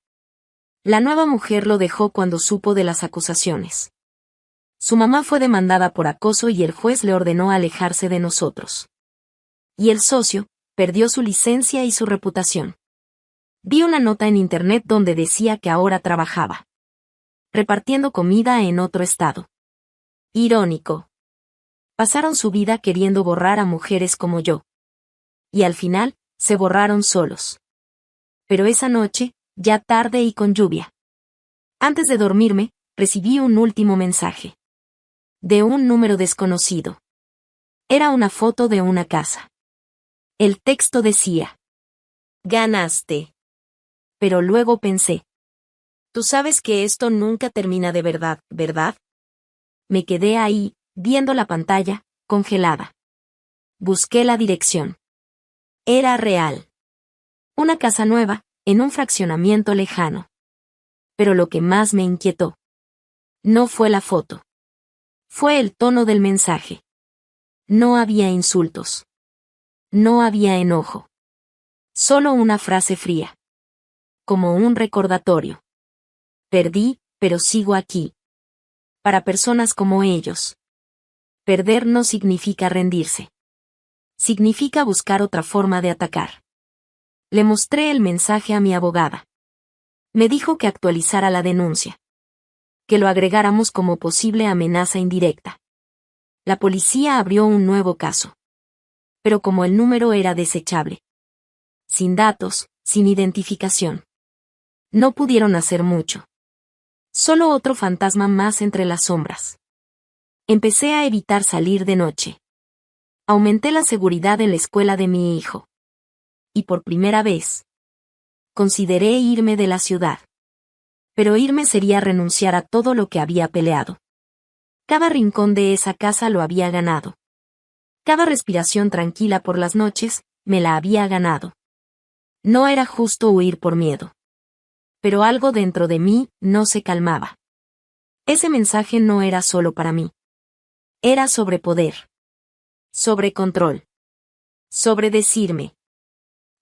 La nueva mujer lo dejó cuando supo de las acusaciones. Su mamá fue demandada por acoso y el juez le ordenó alejarse de nosotros. Y el socio perdió su licencia y su reputación. Vi una nota en internet donde decía que ahora trabajaba repartiendo comida en otro estado. Irónico. Pasaron su vida queriendo borrar a mujeres como yo. Y al final, se borraron solos. Pero esa noche, ya tarde y con lluvia. Antes de dormirme, recibí un último mensaje. De un número desconocido. Era una foto de una casa. El texto decía: ganaste. Pero luego pensé: tú sabes que esto nunca termina de verdad, ¿verdad? Me quedé ahí, viendo la pantalla, congelada. Busqué la dirección. Era real. Una casa nueva, en un fraccionamiento lejano. Pero lo que más me inquietó no fue la foto. Fue el tono del mensaje. No había insultos. No había enojo. Solo una frase fría. Como un recordatorio. Perdí, pero sigo aquí. Para personas como ellos. Perder no significa rendirse. Significa buscar otra forma de atacar. Le mostré el mensaje a mi abogada. Me dijo que actualizara la denuncia. Que lo agregáramos como posible amenaza indirecta. La policía abrió un nuevo caso. Pero como el número era desechable. Sin datos, sin identificación. No pudieron hacer mucho. Solo otro fantasma más entre las sombras. Empecé a evitar salir de noche. Aumenté la seguridad en la escuela de mi hijo. Y por primera vez, consideré irme de la ciudad. Pero irme sería renunciar a todo lo que había peleado. Cada rincón de esa casa lo había ganado. Cada respiración tranquila por las noches, me la había ganado. No era justo huir por miedo. Pero algo dentro de mí no se calmaba. Ese mensaje no era solo para mí. Era sobre poder. Sobre control. Sobre decirme: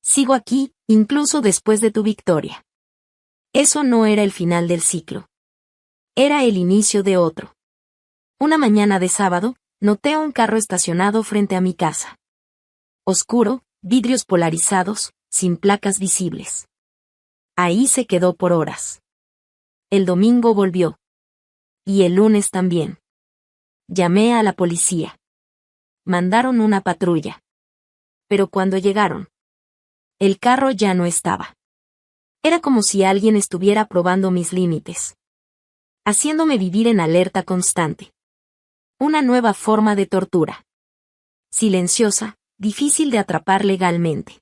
sigo aquí, incluso después de tu victoria. Eso no era el final del ciclo. Era el inicio de otro. Una mañana de sábado, noté un carro estacionado frente a mi casa. Oscuro, vidrios polarizados, sin placas visibles. Ahí se quedó por horas. El domingo volvió. Y el lunes también. Llamé a la policía. Mandaron una patrulla. Pero cuando llegaron, el carro ya no estaba. Era como si alguien estuviera probando mis límites. Haciéndome vivir en alerta constante. Una nueva forma de tortura. Silenciosa, difícil de atrapar legalmente.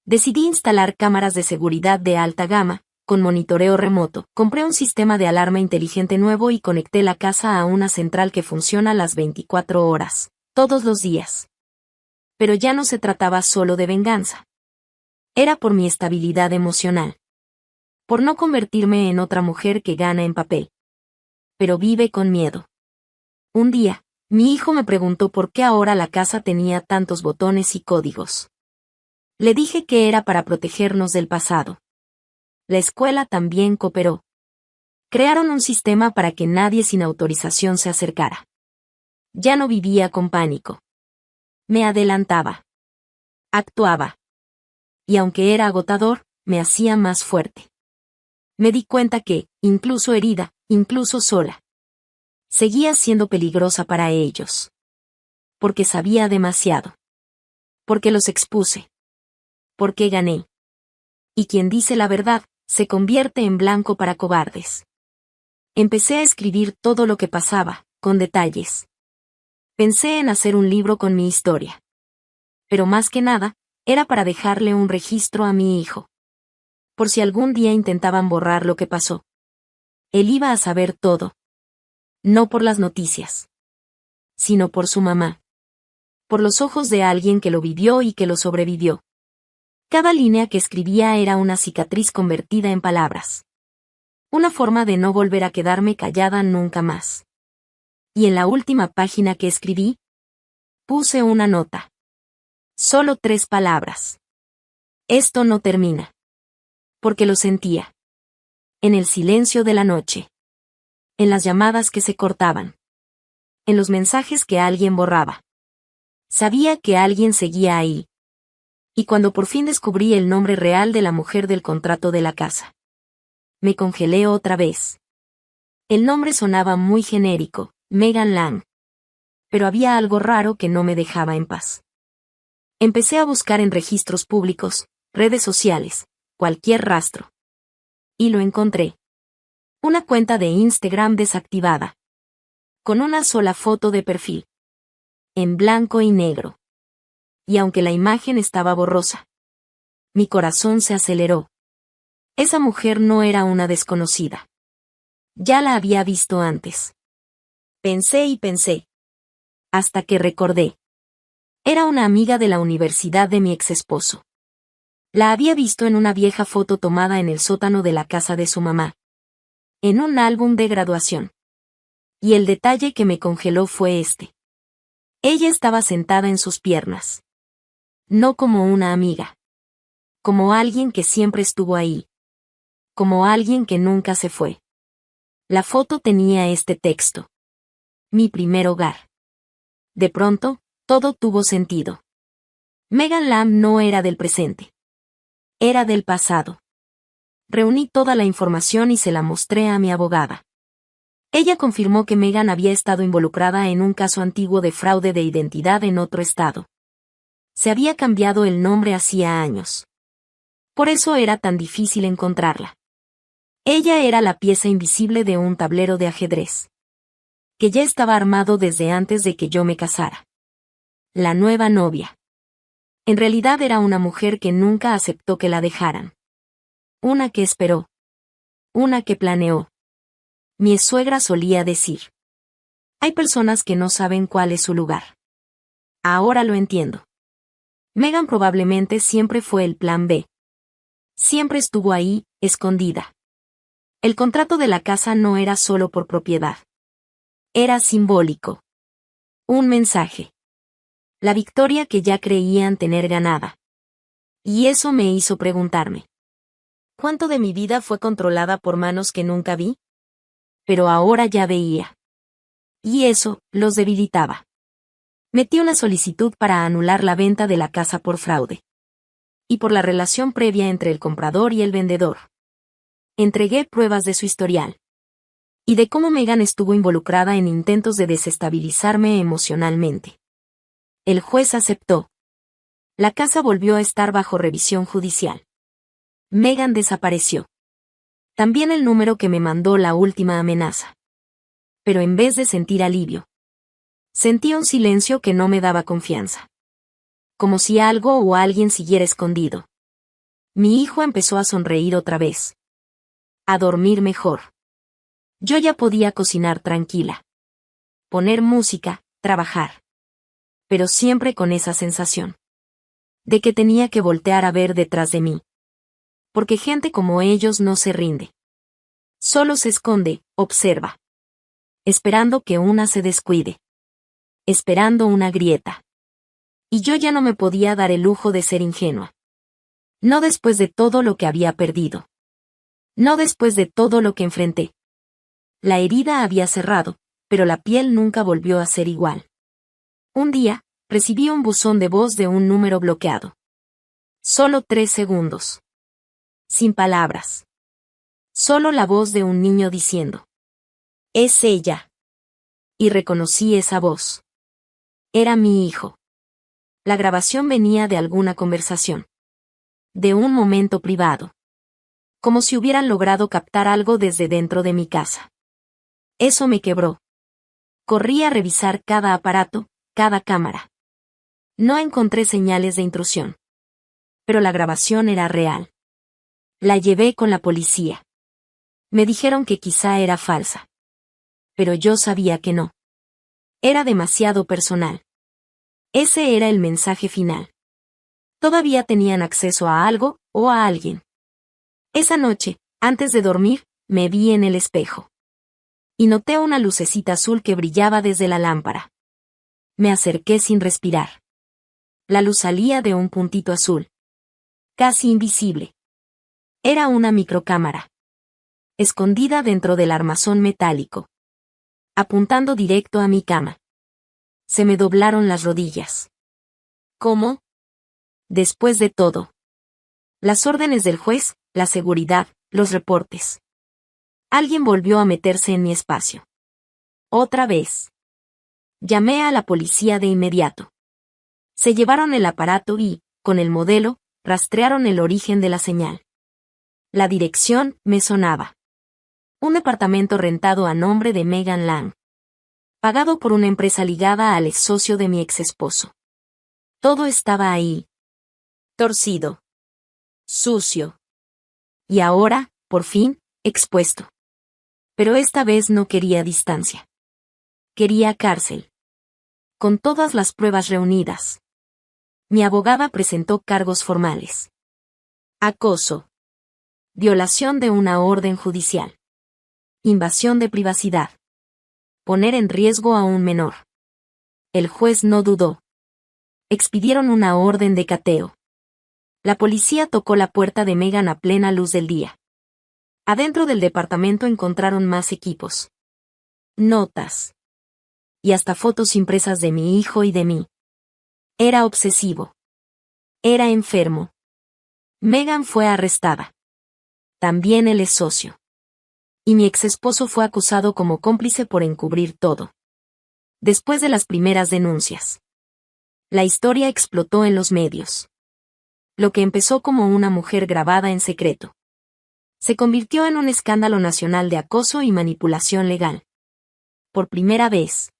Decidí instalar cámaras de seguridad de alta gama, con monitoreo remoto. Compré un sistema de alarma inteligente nuevo y conecté la casa a una central que funciona las 24 horas, todos los días. Pero ya no se trataba solo de venganza. Era por mi estabilidad emocional. Por no convertirme en otra mujer que gana en papel. Pero vive con miedo. Un día, mi hijo me preguntó por qué ahora la casa tenía tantos botones y códigos. Le dije que era para protegernos del pasado. La escuela también cooperó. Crearon un sistema para que nadie sin autorización se acercara. Ya no vivía con pánico. Me adelantaba. Actuaba. Y aunque era agotador, me hacía más fuerte. Me di cuenta que, incluso herida, incluso sola, seguía siendo peligrosa para ellos. Porque sabía demasiado. Porque los expuse. Porque gané. Y quien dice la verdad, se convierte en blanco para cobardes. Empecé a escribir todo lo que pasaba, con detalles. Pensé en hacer un libro con mi historia. Pero más que nada, era para dejarle un registro a mi hijo. Por si algún día intentaban borrar lo que pasó. Él iba a saber todo. No por las noticias. Sino por su mamá. Por los ojos de alguien que lo vivió y que lo sobrevivió. Cada línea que escribía era una cicatriz convertida en palabras. Una forma de no volver a quedarme callada nunca más. Y en la última página que escribí, puse una nota. Solo 3 palabras. Esto no termina. Porque lo sentía. En el silencio de la noche. En las llamadas que se cortaban. En los mensajes que alguien borraba. Sabía que alguien seguía ahí. Y cuando por fin descubrí el nombre real de la mujer del contrato de la casa, me congelé otra vez. El nombre sonaba muy genérico, Megan Lang. Pero había algo raro que no me dejaba en paz. Empecé a buscar en registros públicos, redes sociales, cualquier rastro. Y lo encontré. Una cuenta de Instagram desactivada. Con una sola foto de perfil. En blanco y negro. Y aunque la imagen estaba borrosa, mi corazón se aceleró. Esa mujer no era una desconocida. Ya la había visto antes. Pensé y pensé. Hasta que recordé. Era una amiga de la universidad de mi exesposo. La había visto en una vieja foto tomada en el sótano de la casa de su mamá. En un álbum de graduación. Y el detalle que me congeló fue este. Ella estaba sentada en sus piernas. No como una amiga. Como alguien que siempre estuvo ahí. Como alguien que nunca se fue. La foto tenía este texto. Mi primer hogar. De pronto, todo tuvo sentido. Megan Lam no era del presente. Era del pasado. Reuní toda la información y se la mostré a mi abogada. Ella confirmó que Megan había estado involucrada en un caso antiguo de fraude de identidad en otro estado. Se había cambiado el nombre hacía años. Por eso era tan difícil encontrarla. Ella era la pieza invisible de un tablero de ajedrez. Que ya estaba armado desde antes de que yo me casara. La nueva novia. En realidad era una mujer que nunca aceptó que la dejaran. Una que esperó. Una que planeó. Mi suegra solía decir. Hay personas que no saben cuál es su lugar. Ahora lo entiendo. Megan probablemente siempre fue el plan B. Siempre estuvo ahí, escondida. El contrato de la casa no era solo por propiedad. Era simbólico. Un mensaje. La victoria que ya creían tener ganada. Y eso me hizo preguntarme. ¿Cuánto de mi vida fue controlada por manos que nunca vi? Pero ahora ya veía. Y eso, los debilitaba. Metí una solicitud para anular la venta de la casa por fraude. Y por la relación previa entre el comprador y el vendedor. Entregué pruebas de su historial. Y de cómo Megan estuvo involucrada en intentos de desestabilizarme emocionalmente. El juez aceptó. La casa volvió a estar bajo revisión judicial. Megan desapareció. También el número que me mandó la última amenaza. Pero en vez de sentir alivio, sentí un silencio que no me daba confianza. Como si algo o alguien siguiera escondido. Mi hijo empezó a sonreír otra vez. A dormir mejor. Yo ya podía cocinar tranquila. Poner música, trabajar. Pero siempre con esa sensación. De que tenía que voltear a ver detrás de mí. Porque gente como ellos no se rinde. Solo se esconde, observa. Esperando que una se descuide. Esperando una grieta. Y yo ya no me podía dar el lujo de ser ingenua. No después de todo lo que había perdido. No después de todo lo que enfrenté. La herida había cerrado, pero la piel nunca volvió a ser igual. Un día, recibí un buzón de voz de un número bloqueado. Solo 3 segundos. Sin palabras. Solo la voz de un niño diciendo. Es ella. Y reconocí esa voz. Era mi hijo. La grabación venía de alguna conversación. De un momento privado. Como si hubieran logrado captar algo desde dentro de mi casa. Eso me quebró. Corrí a revisar cada aparato, cada cámara. No encontré señales de intrusión. Pero la grabación era real. La llevé con la policía. Me dijeron que quizá era falsa. Pero yo sabía que no. Era demasiado personal. Ese era el mensaje final. Todavía tenían acceso a algo, o a alguien. Esa noche, antes de dormir, me vi en el espejo. Y noté una lucecita azul que brillaba desde la lámpara. Me acerqué sin respirar. La luz salía de un puntito azul. casi invisible. Era una microcámara. Escondida dentro del armazón metálico. Apuntando directo a mi cama. Se me doblaron las rodillas. ¿Cómo? Después de todo. Las órdenes del juez, la seguridad, los reportes. Alguien volvió a meterse en mi espacio. Otra vez. Llamé a la policía de inmediato. Se llevaron el aparato y, con el modelo, rastrearon el origen de la señal. La dirección me sonaba. Un departamento rentado a nombre de Megan Lang. Pagado por una empresa ligada al ex socio de mi ex esposo. Todo estaba ahí. Torcido. Sucio. Y ahora, por fin, expuesto. Pero esta vez no quería distancia. Quería cárcel. Con todas las pruebas reunidas. Mi abogada presentó cargos formales. Acoso. Violación de una orden judicial. Invasión de privacidad. Poner en riesgo a un menor. El juez no dudó. Expidieron una orden de cateo. La policía tocó la puerta de Megan a plena luz del día. Adentro del departamento encontraron más equipos. Notas. Y hasta fotos impresas de mi hijo y de mí. Era obsesivo. Era enfermo. Megan fue arrestada. También él es socio. Y mi ex esposo fue acusado como cómplice por encubrir todo. Después de las primeras denuncias. La historia explotó en los medios. Lo que empezó como una mujer grabada en secreto. Se convirtió en un escándalo nacional de acoso y manipulación legal. Por primera vez.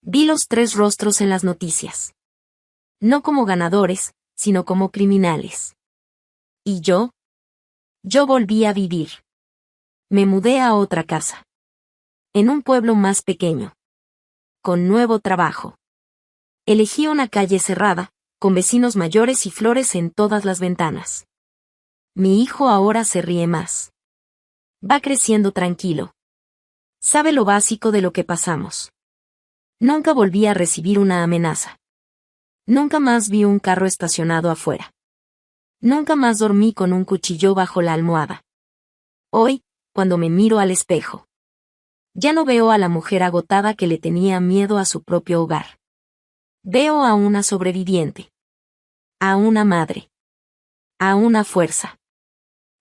Vi los tres rostros en las noticias. No como ganadores, sino como criminales. ¿Y yo? Yo volví a vivir. Me mudé a otra casa. En un pueblo más pequeño. Con nuevo trabajo. Elegí una calle cerrada, con vecinos mayores y flores en todas las ventanas. Mi hijo ahora se ríe más. Va creciendo tranquilo. Sabe lo básico de lo que pasamos. Nunca volví a recibir una amenaza. Nunca más vi un carro estacionado afuera. Nunca más dormí con un cuchillo bajo la almohada. Hoy, cuando me miro al espejo, ya no veo a la mujer agotada que le tenía miedo a su propio hogar. Veo a una sobreviviente. A una madre. A una fuerza.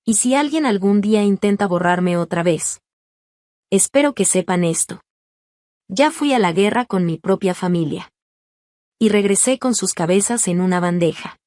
Y si alguien algún día intenta borrarme otra vez, espero que sepan esto. Ya fui a la guerra con mi propia familia. Y regresé con sus cabezas en una bandeja.